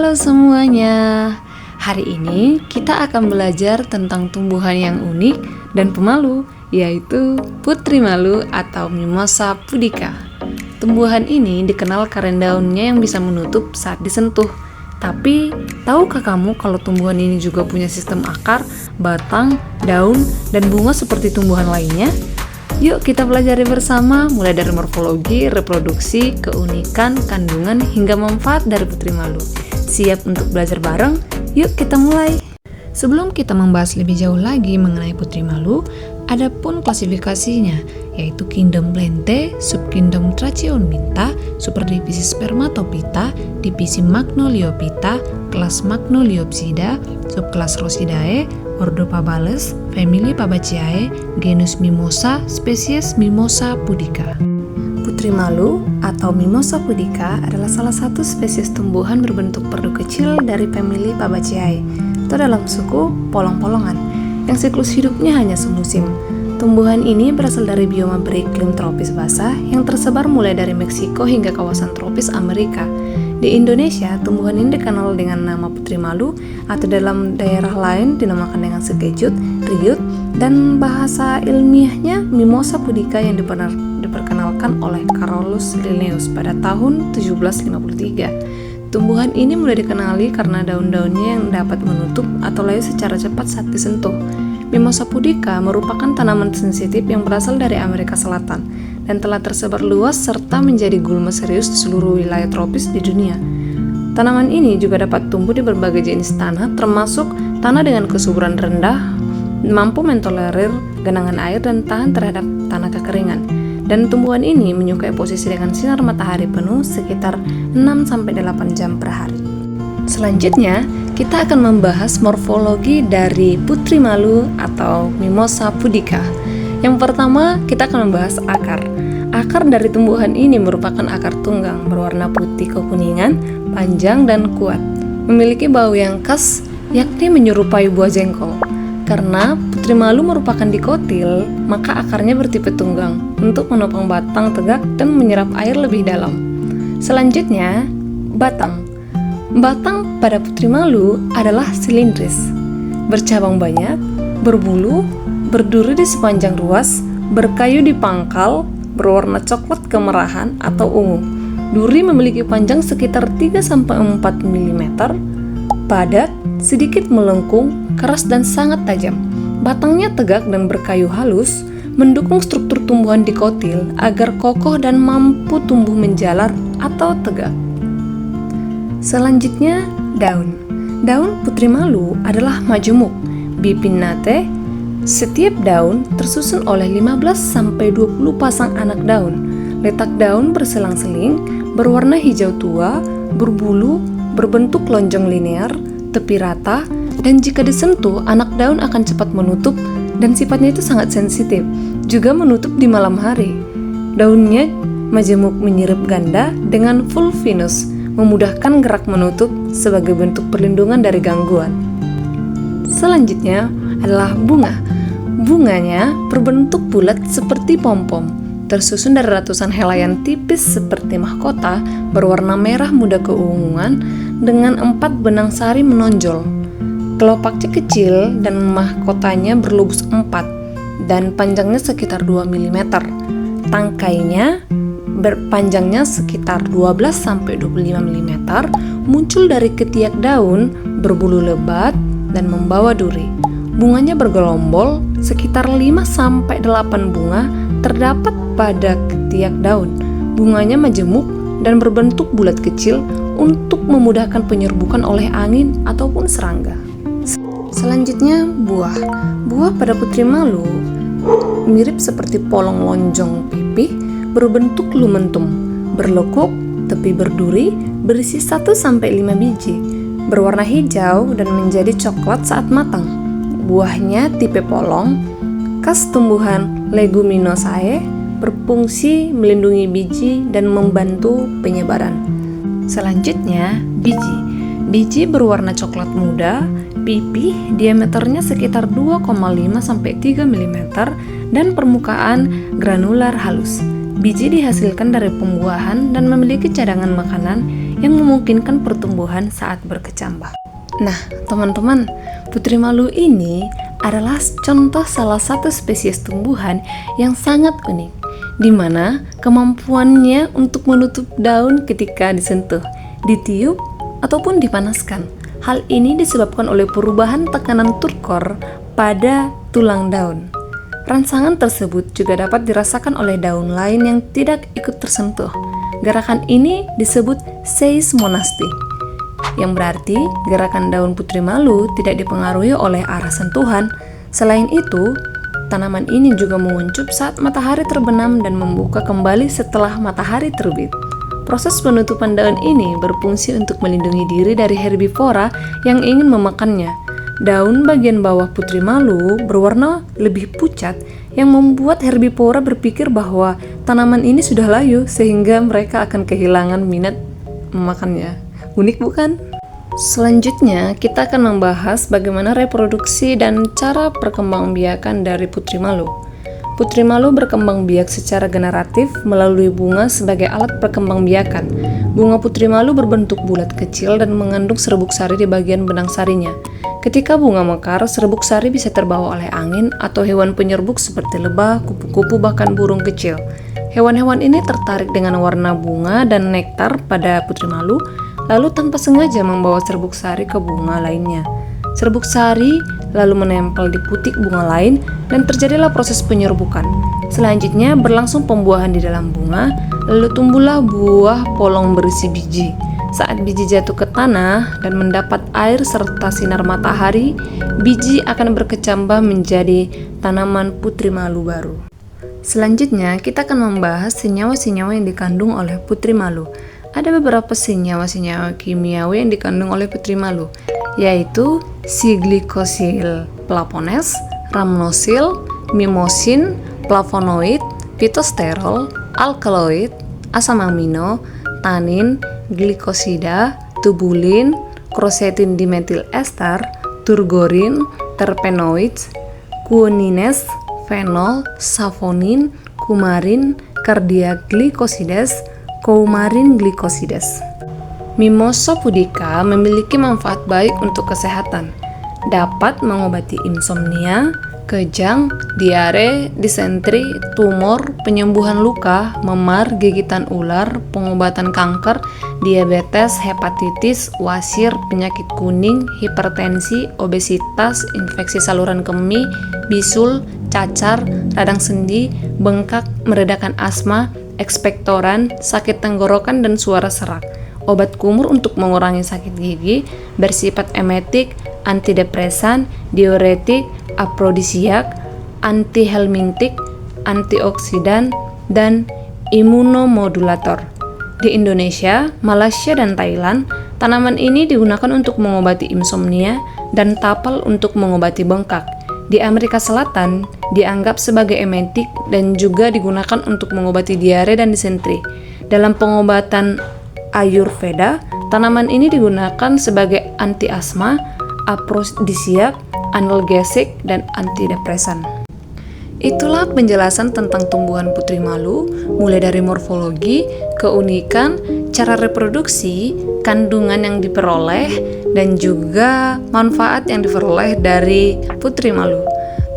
Halo semuanya, hari ini kita akan belajar tentang tumbuhan yang unik dan pemalu, yaitu putri malu atau Mimosa pudica. Tumbuhan ini dikenal karena daunnya yang bisa menutup saat disentuh. Tapi, tahukah kamu kalau tumbuhan ini juga punya sistem akar, batang, daun, dan bunga seperti tumbuhan lainnya? Yuk kita pelajari bersama, mulai dari morfologi, reproduksi, keunikan, kandungan, hingga manfaat dari putri malu. Siap untuk belajar bareng? Yuk kita mulai! Sebelum kita membahas lebih jauh lagi mengenai putri malu, ada pun klasifikasinya, yaitu Kingdom Plante, Subkingdom Trachyolminta, Superdivisi Spermatophyta, Divisi Magnoliophyta, Kelas Magnoliopsida, Subkelas Rosidae, Ordo Pabales, Famili Fabaceae, Genus Mimosa, Spesies Mimosa pudica. Putri malu atau Mimosa pudica adalah salah satu spesies tumbuhan berbentuk perdu kecil dari famili Fabaceae, atau dalam suku polong-polongan, yang siklus hidupnya hanya semusim. Tumbuhan ini berasal dari bioma beriklim tropis basah yang tersebar mulai dari Meksiko hingga kawasan tropis Amerika. Di Indonesia, tumbuhan ini dikenal dengan nama putri malu atau dalam daerah lain dinamakan dengan sekejut, riut, dan bahasa ilmiahnya Mimosa pudica yang diperkenalkan oleh Carolus Linnaeus pada tahun 1753. Tumbuhan ini mulai dikenali karena daun-daunnya yang dapat menutup atau layu secara cepat saat disentuh. Mimosa pudica merupakan tanaman sensitif yang berasal dari Amerika Selatan dan telah tersebar luas serta menjadi gulma serius di seluruh wilayah tropis di dunia. Tanaman ini juga dapat tumbuh di berbagai jenis tanah, termasuk tanah dengan kesuburan rendah, mampu mentolerir genangan air dan tahan terhadap tanah kekeringan. Dan tumbuhan ini menyukai posisi dengan sinar matahari penuh sekitar 6-8 jam per hari. Selanjutnya, kita akan membahas morfologi dari putri malu atau Mimosa pudica. Yang pertama, kita akan membahas akar. Akar dari tumbuhan ini merupakan akar tunggang berwarna putih kekuningan, panjang dan kuat. Memiliki bau yang khas, yakni menyerupai buah jengkol. Karena putri malu merupakan dikotil, maka akarnya bertipe tunggang untuk menopang batang tegak dan menyerap air lebih dalam. Selanjutnya, batang. Batang pada putri malu adalah silindris, bercabang banyak, berbulu, berduri di sepanjang ruas, berkayu di pangkal, berwarna coklat kemerahan atau ungu. Duri memiliki panjang sekitar 3-4 mm, padat, sedikit melengkung, keras dan sangat tajam. Batangnya tegak dan berkayu halus, mendukung struktur tumbuhan dikotil agar kokoh dan mampu tumbuh menjalar atau tegak. Selanjutnya, daun. Daun putri malu adalah majemuk, bipinnate. Setiap daun tersusun oleh 15-20 pasang anak daun. Letak daun berselang-seling, berwarna hijau tua, berbulu, berbentuk lonjong linear, tepi rata, dan jika disentuh, anak daun akan cepat menutup dan sifatnya itu sangat sensitif, juga menutup di malam hari. Daunnya majemuk menyirip ganda dengan fulvinus, memudahkan gerak menutup sebagai bentuk perlindungan dari gangguan. Selanjutnya adalah bunga. Bunganya berbentuk bulat seperti pom-pom, tersusun dari ratusan helaian tipis seperti mahkota, berwarna merah muda keunguan dengan 4 benang sari menonjol. Kelopaknya kecil dan mahkotanya berlobus 4 dan panjangnya sekitar 2 mm. Tangkainya berpanjangnya sekitar 12-25 mm, muncul dari ketiak daun, berbulu lebat, dan membawa duri. Bunganya bergelombol, sekitar 5-8 bunga terdapat pada ketiak daun. Bunganya majemuk dan berbentuk bulat kecil untuk memudahkan penyerbukan oleh angin ataupun serangga. Selanjutnya, buah. Buah pada putri malu mirip seperti polong lonjong pipih, berbentuk lumentum, berlekuk, tepi berduri, berisi 1-5 biji, berwarna hijau dan menjadi coklat saat matang. Buahnya tipe polong, khas tumbuhan Leguminosae, berfungsi melindungi biji dan membantu penyebaran. Selanjutnya, biji. Biji berwarna coklat muda, pipih, diameternya sekitar 2,5-3 mm dan permukaan granular halus. Biji dihasilkan dari pembuahan dan memiliki cadangan makanan yang memungkinkan pertumbuhan saat berkecambah. Nah, teman-teman, putri malu ini adalah contoh salah satu spesies tumbuhan yang sangat unik, di mana kemampuannya untuk menutup daun ketika disentuh, ditiup, ataupun dipanaskan. Hal ini disebabkan oleh perubahan tekanan turkor pada tulang daun. Rangsangan tersebut juga dapat dirasakan oleh daun lain yang tidak ikut tersentuh. Gerakan ini disebut seismonasti, yang berarti gerakan daun putri malu tidak dipengaruhi oleh arah sentuhan. Selain itu, tanaman ini juga menguncup saat matahari terbenam dan membuka kembali setelah matahari terbit. Proses penutupan daun ini berfungsi untuk melindungi diri dari herbivora yang ingin memakannya. Daun bagian bawah putri malu berwarna lebih pucat yang membuat herbivora berpikir bahwa tanaman ini sudah layu sehingga mereka akan kehilangan minat memakannya. Unik bukan? Selanjutnya, kita akan membahas bagaimana reproduksi dan cara perkembangbiakan dari putri malu. Putri malu berkembang biak secara generatif melalui bunga sebagai alat perkembangbiakan. Bunga putri malu berbentuk bulat kecil dan mengandung serbuk sari di bagian benang sarinya. Ketika bunga mekar, serbuk sari bisa terbawa oleh angin atau hewan penyerbuk seperti lebah, kupu-kupu, bahkan burung kecil. Hewan-hewan ini tertarik dengan warna bunga dan nektar pada putri malu, lalu tanpa sengaja membawa serbuk sari ke bunga lainnya. Serbuk sari lalu menempel di putik bunga lain dan terjadilah proses penyerbukan. Selanjutnya berlangsung pembuahan di dalam bunga, lalu tumbuhlah buah polong berisi biji. Saat biji jatuh ke tanah dan mendapat air serta sinar matahari, biji akan berkecambah menjadi tanaman putri malu baru. Selanjutnya, kita akan membahas senyawa-senyawa yang dikandung oleh putri malu. Ada beberapa senyawa-senyawa kimiawi yang dikandung oleh putri malu, yaitu si-glikosil flavones, rhamnosil, mimosin, flavonoid, phytosterol, alkaloid, asam amino, tanin, glikosida, tubulin, krosetin dimetil ester, turgorin, terpenoids, guanines, fenol, savonin, kumarin, cardiac glycosides, coumarin glycosides. Mimosa pudica memiliki manfaat baik untuk kesehatan. Dapat mengobati insomnia, kejang, diare, disentri, tumor, penyembuhan luka, memar, gigitan ular, pengobatan kanker, diabetes, hepatitis, wasir, penyakit kuning, hipertensi, obesitas, infeksi saluran kemih, bisul, cacar, radang sendi, bengkak, meredakan asma, ekspektoran, sakit tenggorokan, dan suara serak. Obat kumur untuk mengurangi sakit gigi, bersifat emetik, antidepresan, diuretik, afrodisiak, antihelmintik, antioksidan, dan imunomodulator. Di Indonesia, Malaysia, dan Thailand, tanaman ini digunakan untuk mengobati insomnia dan tapal untuk mengobati bengkak. Di Amerika Selatan, dianggap sebagai emetik dan juga digunakan untuk mengobati diare dan disentri. Dalam pengobatan Ayurveda, tanaman ini digunakan sebagai anti asma, afrodisiak, analgesik, dan antidepresan. Itulah penjelasan tentang tumbuhan putri malu, mulai dari morfologi, keunikan, cara reproduksi, kandungan yang diperoleh, dan juga manfaat yang diperoleh dari putri malu.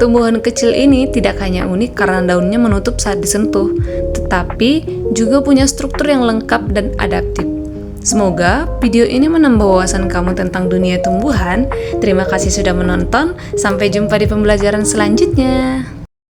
Tumbuhan kecil ini tidak hanya unik karena daunnya menutup saat disentuh, tetapi juga punya struktur yang lengkap dan adaptif. Semoga video ini menambah wawasan kamu tentang dunia tumbuhan. Terima kasih sudah menonton. Sampai jumpa di pembelajaran selanjutnya.